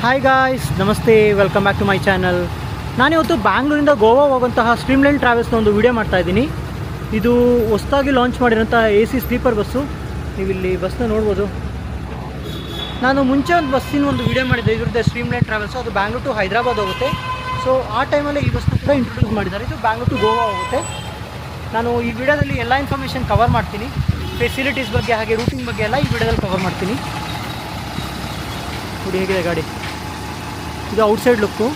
Hi guys, ನಮಸ್ತೆ, welcome back to my channel. ನಾನಿವತ್ತು ಬ್ಯಾಂಗ್ಳೂರಿಂದ ಗೋವಾ ಹೋಗುವಂತಹ ಸ್ಟ್ರೀಮ್ಲೈನ್ ಟ್ರಾವೆಲ್ಸ್ನ ಒಂದು ವಿಡಿಯೋ ಮಾಡ್ತಾಯಿದ್ದೀನಿ. ಇದು ಹೊಸದಾಗಿ ಲಾಂಚ್ ಮಾಡಿರೋಂಥ AC ಸ್ಲೀಪರ್ ಬಸ್ಸು. ನೀವಿಲ್ಲಿ ಬಸ್ನ ನೋಡ್ಬೋದು. ನಾನು ಮುಂಚೆ ಒಂದು ಬಸ್ಸಿನ ಒಂದು ವಿಡಿಯೋ ಮಾಡಿದ್ದೆ, ಇದ್ರದ್ದು ಸ್ಟ್ರೀಮ್ಲೈನ್ ಟ್ರಾವೆಲ್ಸು. ಅದು ಬ್ಯಾಂಗ್ಳೂರ್ ಟು ಹೈದರಾಬಾದ್ ಹೋಗುತ್ತೆ. ಸೊ ಆ ಟೈಮಲ್ಲಿ ಈ ಬಸ್ನ ಕೂಡ ಇಂಟ್ರೊಡ್ಯೂಸ್ ಮಾಡಿದ್ದಾರೆ. ಇದು ಬ್ಯಾಂಗ್ಳೂರ್ ಟು ಗೋವಾ ಹೋಗುತ್ತೆ. ನಾನು ಈ ವಿಡಿಯೋದಲ್ಲಿ ಎಲ್ಲ ಇನ್ಫಾರ್ಮೇಷನ್ ಕವರ್ ಮಾಡ್ತೀನಿ. ಫೆಸಿಲಿಟೀಸ್ ಬಗ್ಗೆ ಹಾಗೆ ರೂಟಿಂಗ್ ಬಗ್ಗೆ ಎಲ್ಲ ಈ ವಿಡಿಯೋದಲ್ಲಿ ಕವರ್ ಮಾಡ್ತೀನಿ. ನೋಡಿ ಹೇಗಿದೆ ಗಾಡಿ. ಇದು ಔಟ್ಸೈಡ್ ಲುಕ್ಕು.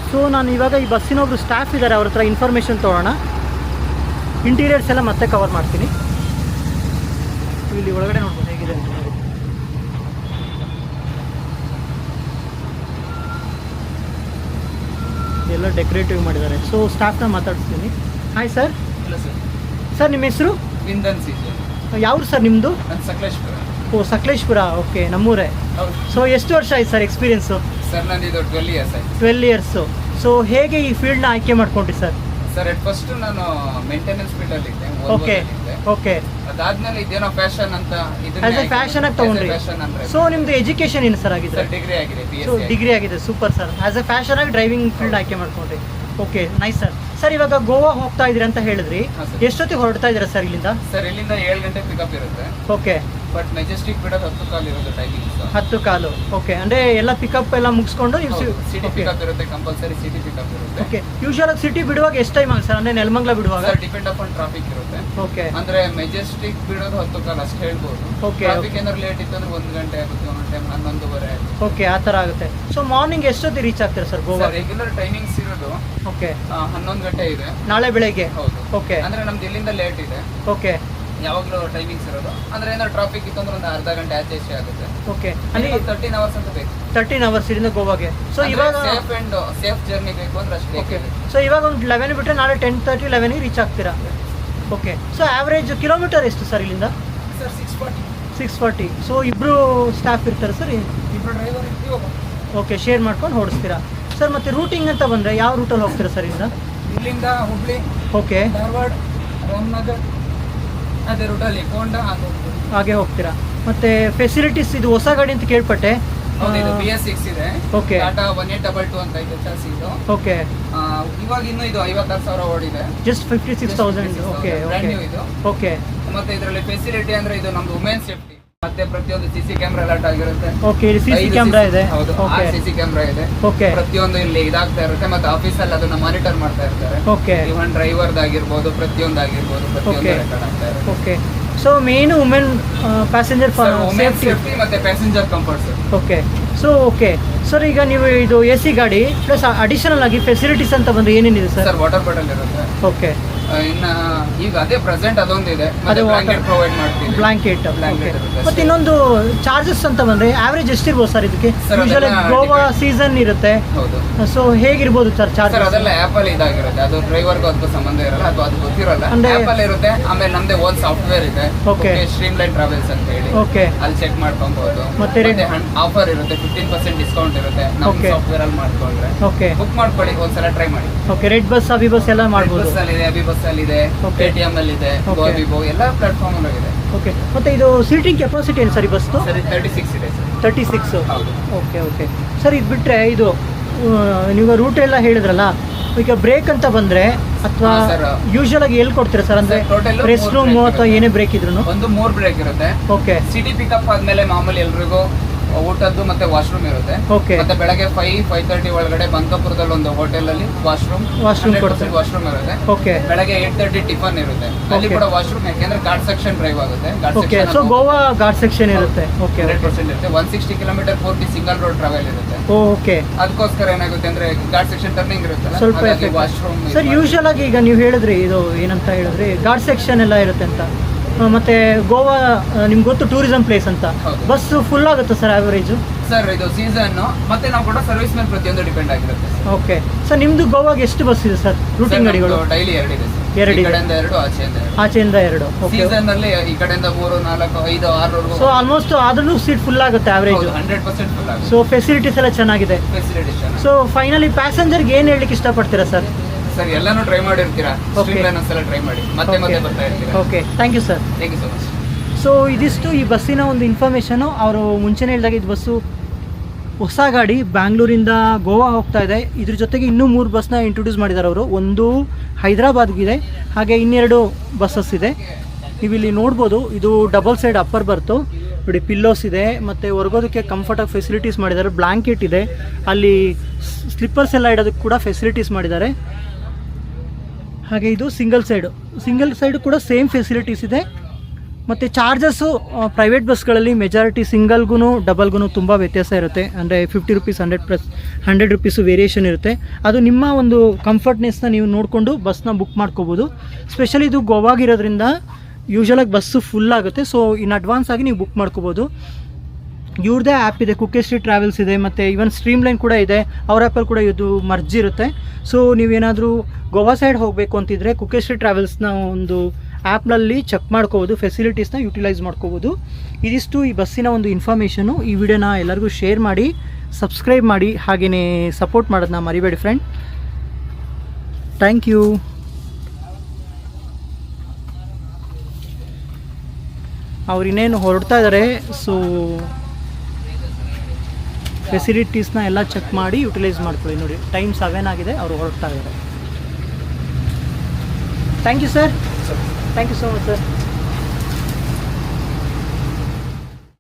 ಸೊ ನಾನು ಇವಾಗ ಈ ಬಸ್ಸಿನ ಒಬ್ಬರು ಸ್ಟಾಫ್ ಇದ್ದಾರೆ, ಅವ್ರ ಹತ್ರ ಇನ್ಫಾರ್ಮೇಷನ್ ತೊಗೊಳ್ಳೋಣ. ಇಂಟೀರಿಯರ್ಸ್ ಎಲ್ಲ ಮತ್ತೆ ಕವರ್ ಮಾಡ್ತೀನಿ. ಇಲ್ಲಿ ಒಳಗಡೆ ನೋಡ್ಬೋದು ಹೇಗಿದೆ ಅಂತ. ಎಲ್ಲ ಡೆಕೋರೇಟಿವ್ ಮಾಡಿದ್ದಾರೆ. ಸೊ ಸ್ಟಾಫ್ನ ಮಾತಾಡಿಸ್ತೀನಿ. Hi sir. ಇಲ್ಲ ಸರ್. ಸರ್ ನಿಮ್ಮ ಹೆಸರು? ವಿಂದನ್ ಸಿ. ಯಾವ್ರು ಸರ್ ನಿಮ್ಮದು? ಸಕಲೇಶ್ಪುರ. ಓ, ಸಕಲೇಶ್ಪುರ. ಓಕೆ, ನಮ್ಮೂರೇ. ಸೊ ಎಷ್ಟು ವರ್ಷ ಆಯ್ತು ಸರ್ ಎಕ್ಸ್ಪೀರಿಯನ್ಸು? ಸರ್ ನಂದು 12 ಇಯರ್ಸ್ ಆಯ್ತು. 12 ಇಯರ್ಸು. ಸೊ ಹೇಗೆ ಈ ಫೀಲ್ಡ್ನ ಆಯ್ಕೆ ಮಾಡ್ಕೊಂಡ್ರಿ ಸರ್? ಸರ್ ಅಟ್ ಫಸ್ಟ್ ನಾನು ಮೇಂಟೆನೆನ್ಸ್ ಫೀಲ್ಡ್ ಅಲ್ಲಿ ಇದ್ದೆ. Okay okay. ಅದಾದ್ಮೇಲೆ ಇದೇನೋ ಫ್ಯಾಷನ್ ಅಂತ ಆಸ್ ಎ ಫ್ಯಾಷನ್ ಆಗಿ ತೊಗೊಂಡ್ರಿ. ಸೊ ನಿಮ್ದು ಎಜುಕೇಶನ್ ಏನು ಸರ್ ಆಗಿದೆ? ಸರ್ ಡಿಗ್ರಿ ಆಗಿದೆ. ಸೊ ಡಿಗ್ರಿ ಆಗಿದೆ, super sir. As A fashion ಆಗಿ ಡ್ರೈವಿಂಗ್ ಫೀಲ್ಡ್ ಆಯ್ಕೆ ಮಾಡ್ಕೊಂಡ್ರಿ. Okay, nice sir. ಸರ್ ಇವಾಗ ಗೋವಾ ಹೋಗ್ತಾ ಇದ್ದೀರಿ ಅಂತ ಹೇಳಿದ್ರಿ, ಎಷ್ಟೊತ್ತಿಗೆ ಹೊರಡ್ತಾ ಇದ್ದೀರಾ ಸರ್ ಇಲ್ಲಿಂದ? ಸರ್ ಇಲ್ಲಿಂದ 7 ಗಂಟೆ ಪಿಕಪ್ ಇರುತ್ತೆ. ಓಕೆ. ಬಟ್ ಮೆಜೆಸ್ಟಿಕ್ ಬಿಡೋದು 10 ಕಾಲ್ ಇರುತ್ತೆ ಟೈಮಿಂಗ್. 10 ಕಾಲು. ಓಕೆ, ಅಂದರೆ ಎಲ್ಲ ಪಿಕಪ್ ಎಲ್ಲ ಮುಗಿಸ್ಕೊಂಡು ನೀವು ಸಿಟಿ ಪಿಕಪ್ ಇರುತ್ತೆ. ಕಂಪಲ್ಸರಿ ಸಿಟಿ ಪಿಕಪ್ ಇರುತ್ತೆ. ಓಕೆ. ಯೂಶುವಲ್ ಆಗಿ ಸಿಟಿ ಬಿಡುವಾಗ ಎಷ್ಟು ಟೈಮ್ ಆಗುತ್ತೆ ಸರ್? ಅಂದರೆ ನೆಲಮಂಗಲ ಬಿಡುವಾಗ? ಸರ್ ಡಿಪೆಂಡ್ ಅಪಾನ್ ಟ್ರಾಫಿಕ್ ಇರುತ್ತೆ. ಓಕೆ. ಅಂದ್ರೆ ಮೆಜೆಸ್ಟಿಕ್ ಬಿಡೋದು 10 ಕಾಲ್ ಅಷ್ಟು ಹೇಳ್ಬೋದು. ಓಕೆ. ಟ್ರಾಫಿಕ್ ಏನಾದ್ರು ಲೇಟ್ ಇತ್ತು ಅಂದ್ರೆ 1 ಗಂಟೆ ಆಗುತ್ತೆ, 1 ಟೈಮ್ 11:30 ಆಗುತ್ತೆ. ಓಕೆ, ಆ ಥರ ಆಗುತ್ತೆ. ಸೊ ಮಾರ್ನಿಂಗ್ ಎಷ್ಟೊತ್ತಿಗೆ ರೀಚ್ ಆಗ್ತೀರಾ ಸರ್ ಗೋವಾ? ರೆಗ್ಯುಲರ್ ಟೈಮಿಂಗ್ಸ್ ಇರೋದು ಓಕೆ 11 ಗಂಟೆ ಇದೆ ನಾಳೆ ಬೆಳಗ್ಗೆ. ಹೌದು. ಓಕೆ. ಅಂದ್ರೆ ನಮ್ದು ಇಲ್ಲಿಂದ ಲೇಟ್ ಇದೆ. ಓಕೆ. ಯಾವಾಗಲೂ ಟೈಮಿಂಗ್ಸ್ ಇರೋದು. ಅಂದ್ರೆ ಏನಾದ್ರು ಟ್ರಾಫಿಕ್ ಇತ್ತು ಅಂದ್ರೆ ಒಂದು ಅರ್ಧ ಗಂಟೆ ಆಚೆ ಈಚೆ ಆಗುತ್ತೆ. ಓಕೆ. ಅಲ್ಲಿ 13 ಅವರ್ಸ್ ಅಂತ ಬೇಕು. 13 ಅವರ್ಸ್ ಇರಿಂದ ಗೋವಾಗೆ. ಸೊ ಇವಾಗ ಸೇಫ್ ಜರ್ನಿ ಬೇಕು ಅಂದ್ರೆ ಅಷ್ಟೇ. ಓಕೆ. ಸೊ ಇವಾಗ ಒಂದು 11 ಬಿಟ್ಟರೆ ನಾಳೆ 10:30 11ಗೆ ರೀಚ್ ಆಗ್ತೀರಾ? ಓಕೆ. ಸೊ ಆವ್ರೇಜ್ ಕಿಲೋಮೀಟರ್ ಎಷ್ಟು ಸರ್ ಇಲ್ಲಿಂದ? ಸರ್ 640. ಸೊ ಇಬ್ಬರು ಸ್ಟಾಫ್ ಇರ್ತಾರೆ ಸರ್? ಇಬ್ರು ಡ್ರೈವರ್ ಇರ್ತೀವಿ. ಓಕೆ, ಶೇರ್ ಮಾಡ್ಕೊಂಡು ಓಡಿಸ್ತೀರಾ ಸರ್. ಮತ್ತು ರೂಟಿಂಗ್ ಅಂತ ಬಂದರೆ ಯಾವ ರೂಟಲ್ಲಿ ಹೋಗ್ತೀರಾ ಸರ್ ಇಲ್ಲಿಂದ ಹುಬ್ಳಿ, ಓಕೆ, ಧಾರವಾಡ, ರಾಮನಗರ್ ಅದೇ ರೂಟಲ್ಲಿ ಹೋಂಡಾ ಹಾಗೆ ಹೋಗ್ತೀರಾ. ಮತ್ತು ಫೆಸಿಲಿಟೀಸ್ ಇದು ಹೊಸ ಗಾಡಿ ಅಂತ ಕೇಳ್ಪಟ್ಟೆ. ಹೌದು, ಇದು BS6 ಇದೆ. ಓಕೆ. ಟಾಟಾ 1822 ಅಂತ ಇದೆ ಚಾಸಿ ಇದು. ಓಕೆ. ಇವಾಗ ಇನ್ನು ಇದು 56,000 ಓಡಿದೆ. Just 56,000. Okay brand okay new ಇದು. ಓಕೆ. ಮತ್ತೆ ಇದರಲ್ಲಿ ಫೆಸಿಲಿಟಿ ಅಂದ್ರೆ ಇದು ನಮ್ದು ವುಮೆನ್ ಸೇಫ್ಟಿ. ಮತ್ತೆ ಪ್ರತಿಯೊಂದು CC ಕ್ಯಾಮೆರಾ ಅಲರ್ಟ್ ಆಗಿರುತ್ತೆ. ಓಕೆ, ಇಲ್ಲಿ CC ಕ್ಯಾಮೆರಾ ಇದೆ. ಹೌದು, ಓಕೆ. CC ಕ್ಯಾಮೆರಾ ಇದೆ. ಓಕೆ. ಪ್ರತಿಯೊಂದು ಇಲ್ಲಿ ಇದಾಗ್ತಾ ಇರುತ್ತೆ. ಮತ್ತೆ ಆಫೀಸಲ್ಲಿ ಅದನ್ನ ಮಾನಿಟರ್ ಮಾಡ್ತಾ ಇರ್ತಾರೆ. ಓಕೆ. ಇವನ್ ಡ್ರೈವರ್ದಾಗಿರ್ಬೋದು, ಪ್ರತಿಯೊಂದು ಪ್ರತಿಯೊಂದು ರೆಕಾರ್ಡ್ ಆಗ್ತಾ ಇರುತ್ತೆ. Okay. So main women passenger safety ಮತ್ತೆ passenger comforts. Okay. So okay sir, ಈಗ ನೀವು ಇದು AC ಗಾಡಿ ಪ್ಲಸ್ ಅಡಿಷನಲ್ ಆಗಿ ಫೆಸಿಲಿಟೀಸ್ ಅಂತ ಬಂದರೆ ಏನೇನಿದೆ ಸರ್? ಸರ್ ವಾಟರ್ ಬಾಟಲ್ ಇರುತ್ತೆ. ಓಕೆ. ಇನ್ನ ಈಗ ಅದೇ ಪ್ರೆಸೆಂಟ್ ಅದೊಂದಿದೆ. ಅದೇ ಬ್ಲಾಂಕೆಟ್ ಪ್ರೊವೈಡ್ ಮಾಡ್ತೀವಿ. ಬ್ಲಾಂಕೆಟ್. ಓಕೆ. ಇರುತ್ತೆ. ಮತ್ತೆ ಇನ್ನೊಂದು ಚಾರ್ಜಸ್ ಅಂತ ಬಂದರೆ ಆವ್ರೇಜ್ ಎಷ್ಟಿರ್ಬೋದು ಸರ್ ಇದಕ್ಕೆ? ಸರ್, ಯೂಶಲಿ ಅದೆಲ್ಲ ಗೋವಾ ಸೀಸನ್ ಇರುತ್ತೆ. ಹೌದು. ಸೊ ಹೇಗಿರ್ಬೋದು ಸರ್ ಸರ್ ಚಾರ್ಜಸ್? ಅದೆಲ್ಲ ಆ್ಯಪಲ್ಲಿ ಇದಾಗಿರುತ್ತೆ. ಅದು ಡ್ರೈವರ್ಗೂ ಅದಕ್ಕೂ ಸಂಬಂಧ ಇರಲ್ಲ, ಅದು ಗೊತ್ತಿರಲ್ಲ. ಅಂದ್ರೆ ಆ್ಯಪಲ್ಲಿ ಇರುತ್ತೆ. ಆಮೇಲೆ ನಮ್ದೇ ಓನ್ ಸಾಫ್ಟ್ವೇರ್ ಇದೆ. ಓಕೆ. ಸ್ಟ್ರೀಮ್ಲೈನ್ ಟ್ರಾವೆಲ್ಸ್ ಅಂತ ಹೇಳಿ. ಓಕೆ. ಅಲ್ಲಿ ಚೆಕ್ ಮಾಡ್ಕೊಬಹುದು. ಮತ್ತೆ ಆಫರ್ ಇರುತ್ತೆ, 15% ಡಿಸ್ಕೌಂಟ್ ಇರುತ್ತೆ ನಮ್ಮ ಓಕೆ. ಸಾಫ್ಟ್ವೇರ್ ಅಲ್ಲಿ ಮಾಡ್ಕೊಂಡ್ರೆ. ಓಕೆ. ಬುಕ್ ಮಾಡ್ಕೊಳ್ಳಿ, ಒಂದ್ಸಲ ಟ್ರೈ ಮಾಡಿ. Okay. Red bus, Abhi bus ಎಲ್ಲ ಮಾಡ್ಬೋದು. ಬಸ್ ಅಲ್ಲಿ ಇದೆ, ಅಭಿ ಬಸ್ ಅಲ್ಲಿ ಇದೆ, ಓಕೆ. ಪೇಟಿಎಂ ಅಲ್ಲಿ ಇದೆ, ಓಕೆ. ಗೋಬಿಬೋ ಎಲ್ಲ ಪ್ಲಾಟ್ಫಾರ್ಮ್ ಅಲ್ಲೂ ಇದೆ. ಓಕೆ. ಮತ್ತೆ ಇದು ಸೀಟಿಂಗ್ ಕೆಪಾಸಿಟಿ ಏನು ಸರ್ ಈ ಬಸ್ದು? ಸರಿ 36 ಇದೆ ಸರ್. 36. ಹೌದು. Okay okay sir. ಇದು ಬಿಟ್ಟರೆ ಇದು ನೀವು ರೂಟ್ ಎಲ್ಲ ಹೇಳಿದ್ರಲ್ಲ, ಈಗ ಬ್ರೇಕ್ ಅಂತ ಬಂದರೆ ಅಥವಾ ಹಾ, ಸರ್. ಯೂಶುವಲ್ ಆಗಿ ಎಲ್ಲಿ ಕೊಡ್ತೀರಾ ಸರ್? ಅಂದರೆ sir, total rest 3 room break ಅಥವಾ ಏನೇ ಬ್ರೇಕ್ ಇದ್ರು? ಒಂದು 3 ಬ್ರೇಕ್ ಇರುತ್ತೆ. ಓಕೆ. ಸಿಟಿ ಪಿಕಪ್ ಆದ್ಮೇಲೆ ಮಾಮೂಲಿ ಎಲ್ರಿಗೂ ಊಟದ್ದು ಮತ್ತೆ ವಾಶ್ರೂಮ್ ಇರುತ್ತೆ. ಓಕೆ. ಮತ್ತೆ ಬೆಳಗ್ಗೆ 5:30 ಒಳಗಡೆ ಬಂಕಪುರದಲ್ಲಿ ಒಂದು ಹೋಟೆಲ್ ಅಲ್ಲಿ ವಾಶ್ರೂಮ್ ಕೊಡ್ತಾರೆ. ವಾಶ್ರೂಮ್ ಇರುತ್ತೆ. ಓಕೆ. ಬೆಳಗ್ಗೆ 8:30 ಟಿಫನ್ ಇರುತ್ತೆ. ಅಲ್ಲಿ ಓಕೆ. ಕೂಡ ವಾಶ್ರೂಮ್, ಯಾಕೆಂದ್ರೆ ಘಾಟ್ ಸೆಕ್ಷನ್ ಡ್ರೈವ್ ಆಗುತ್ತೆ. Okay. So Goa ghat section ಇರುತ್ತೆ. ಓಕೆ. 100% ಇರುತ್ತೆ. 160 ಕಿಲೋಮೀಟರ್ ಪೂರ್ತಿ ಸಿಂಗಲ್ ರೋಡ್ ಟ್ರಾವೆಲ್ ಇರುತ್ತೆ. ಓಕೆ. ಅದಕ್ಕೋಸ್ಕರ ಏನಾಗುತ್ತೆ ಅಂದ್ರೆ ಘಾಟ್ ಸೆಕ್ಷನ್ ಟರ್ನಿಂಗ್ ಇರುತ್ತೆ. ಸ್ವಲ್ಪ ವಾಶ್ರೂಮ್ ಸರ್ ಯೂಶುವಲ್ ಆಗಿ ಈಗ ನೀವು ಹೇಳಿದ್ರಿ ಇದು ಏನಂತ ಹೇಳಿದ್ರಿ, ಘಾಟ್ ಸೆಕ್ಷನ್ ಎಲ್ಲ ಇರುತ್ತೆ ಅಂತ. ಮತ್ತೆ ಗೋವಾ ನಿಮ್ಗೆ ಗೊತ್ತು ಟೂರಿಸಂ ಪ್ಲೇಸ್ ಅಂತ. ಹೌದು. ಬಸ್ ಫುಲ್ ಆಗುತ್ತೆ ಸರ್ ಆವರೇಜು? ಸರ್ ಇದು ಸೀಸನ್ ಮತ್ತೆ ನಾವು ಕೂಡ ಸರ್ವಿಸ್ ಮೇಲೆ ಪ್ರತಿಯೊಂದು ಡಿಪೆಂಡ್ ಆಗಿರುತ್ತೆ. Okay sir. ನಿಮ್ದು ಗೋವಾಗೆ ಎಷ್ಟು ಬಸ್ ಇದೆ ಸರ್ ರೂಟಿಂಗ್ ಗಾಡಿಗಳು? ಡೈಲಿ 2 ಇದೆ ಸರ್. 2 ಈ ಇದೆ. ಕಡೆಯಿಂದ 2, ಆಚೆಯಿಂದ 2. ಓಕೆ. ಸೀಸನ್ ಅಲ್ಲಿ ಈ ಕಡೆಯಿಂದ 3, 4, 5, 6 ಸೊ ಆಲ್ಮೋಸ್ಟ್ ಆದ್ರೂ ಸೀಟ್ ಫುಲ್ ಆಗುತ್ತೆ ಆವರೇಜ್. 100% ಫುಲ್ ಆಗುತ್ತೆ. ಸೊ ಫೆಸಿಲಿಟೀಸ್ ಎಲ್ಲ ಚೆನ್ನಾಗಿದೆ. ಫೆಸಿಲಿಟೀಸ್ ಚೆನ್ನಾಗಿದೆ. ಸೊ ಫೈನಲಿ ಪ್ಯಾಸೆಂಜರ್ಗೆ ಏನು ಹೇಳಲಿಕ್ಕೆ ಇಷ್ಟಪಡ್ತೀರಾ ಸರ್? ಸರ್ ಎಲ್ಲಾನು ಟ್ರೈ ಮಾಡಿರ್ತೀರಾ, ಸ್ಟ್ರೀಮ್ಲೈನ್ ಒಂದ್ಸಲ ಟ್ರೈ ಮಾಡಿ, ಮತ್ತೆ ಮತ್ತೆ ಬರ್ತಾ ಇರ್ತೀರಾ. Okay. Thank you sir. Thank you so much. So ಇದಿಷ್ಟು ಈ ಬಸ್ಸಿನ ಒಂದು ಇನ್ಫಾರ್ಮೇಷನು. ಅವರು ಮುಂಚೆನೇ ಹೇಳಿದಾಗ ಇದು ಬಸ್ಸು ಹೊಸ ಗಾಡಿ, ಬ್ಯಾಂಗ್ಳೂರಿಂದ ಗೋವಾ ಹೋಗ್ತಾ ಇದೆ. ಇದ್ರ ಜೊತೆಗೆ ಇನ್ನೂ 3 ಬಸ್ನ ಇಂಟ್ರೊಡ್ಯೂಸ್ ಮಾಡಿದ್ದಾರೆ ಅವರು. ಒಂದು ಹೈದ್ರಾಬಾದ್ಗಿದೆ, ಹಾಗೆ ಇನ್ನೆರಡು ಬಸ್ಸಸ್ ಇದೆ. ನೀವಿಲ್ಲಿ ನೋಡ್ಬೋದು, ಇದು ಡಬಲ್ ಸೈಡ್ ಅಪ್ಪರ್ ಬರ್ತು ನೋಡಿ, ಪಿಲ್ಲೋಸ್ ಇದೆ, ಮತ್ತು ಹೊರಗೋದಕ್ಕೆ ಕಂಫರ್ಟಾಗಿ ಫೆಸಿಲಿಟೀಸ್ ಮಾಡಿದ್ದಾರೆ. ಬ್ಲ್ಯಾಂಕೆಟ್ ಇದೆ, ಅಲ್ಲಿ ಸ್ಲಿಪ್ಪರ್ಸ್ ಎಲ್ಲ ಇಡೋದಕ್ಕೆ ಕೂಡ ಫೆಸಿಲಿಟೀಸ್ ಮಾಡಿದ್ದಾರೆ. ಹಾಗೆ ಇದು ಸಿಂಗಲ್ ಸೈಡು ಕೂಡ ಸೇಮ್ ಫೆಸಿಲಿಟೀಸ್ ಇದೆ. ಮತ್ತು ಚಾರ್ಜಸ್ಸು ಪ್ರೈವೇಟ್ ಬಸ್ಗಳಲ್ಲಿ ಮೆಜಾರಿಟಿ ಸಿಂಗಲ್ಗೂ ಡಬಲ್ಗೂ ತುಂಬ ವ್ಯತ್ಯಾಸ ಇರುತ್ತೆ. ಅಂದರೆ 50 ರುಪೀಸ್ 100 ರುಪೀಸು ವೇರಿಯೇಷನ್ ಇರುತ್ತೆ. ಅದು ನಿಮ್ಮ ಒಂದು ಕಂಫರ್ಟ್ನೆಸ್ನ ನೀವು ನೋಡಿಕೊಂಡು ಬಸ್ನ ಬುಕ್ ಮಾಡ್ಕೋಬೋದು. ಸ್ಪೆಷಲಿ ಇದು ಗೋವಾಗಿರೋದ್ರಿಂದ ಯೂಶ್ವಲಾಗಿ ಬಸ್ಸು ಫುಲ್ ಆಗುತ್ತೆ. ಸೊ ಇನ್ ಅಡ್ವಾನ್ಸ್ ಆಗಿ ನೀವು ಬುಕ್ ಮಾಡ್ಕೋಬೋದು. ಇವ್ರದ್ದೇ ಆ್ಯಪ್ ಇದೆ, ಕುಕ್ಕೆ ಟ್ರಾವೆಲ್ಸ್ ಇದೆ, ಮತ್ತು ಈವನ್ ಸ್ಟ್ರೀಮ್ ಲೈನ್ ಕೂಡ ಇದೆ. ಅವ್ರ ಆ್ಯಪಲ್ಲಿ ಕೂಡ ಇದು ಮರ್ಜ್ ಇರುತ್ತೆ. ಸೊ ನೀವೇನಾದರೂ ಗೋವಾ ಸೈಡ್ ಹೋಗಬೇಕು ಅಂತಿದ್ರೆ ಕುಕ್ಕೆ ಟ್ರಾವೆಲ್ಸ್ನ ಒಂದು ಆ್ಯಪ್ನಲ್ಲಿ ಚೆಕ್ ಮಾಡ್ಕೋಬೋದು, ಫೆಸಿಲಿಟೀಸ್ನ ಯೂಟಿಲೈಸ್ ಮಾಡ್ಕೋಬೋದು. ಇದಿಷ್ಟು ಈ ಬಸ್ಸಿನ ಒಂದು ಇನ್ಫಾರ್ಮೇಷನು. ಈ ವಿಡಿಯೋನ ಎಲ್ಲರಿಗೂ ಶೇರ್ ಮಾಡಿ, ಸಬ್ಸ್ಕ್ರೈಬ್ ಮಾಡಿ, ಹಾಗೆಯೇ ಸಪೋರ್ಟ್ ಮಾಡೋದನ್ನ ಮರಿಬೇಡಿ ಫ್ರೆಂಡ್. Thank you. ಅವ್ರು ಇನ್ನೇನು ಹೊರಡ್ತಾ ಇದ್ದಾರೆ. ಸೊ ಫೆಸಿಲಿಟೀಸ್ನ ಎಲ್ಲ ಚೆಕ್ ಮಾಡಿ ಯೂಟಿಲೈಸ್ ಮಾಡ್ಕೊಳ್ಳಿ. ನೋಡಿ, ಟೈಮ್ 7 ಆಗಿದೆ, ಅವರು ಹೊರಡ್ತಾ ಇದ್ದಾರೆ. Thank you sir. Thank you so much sir.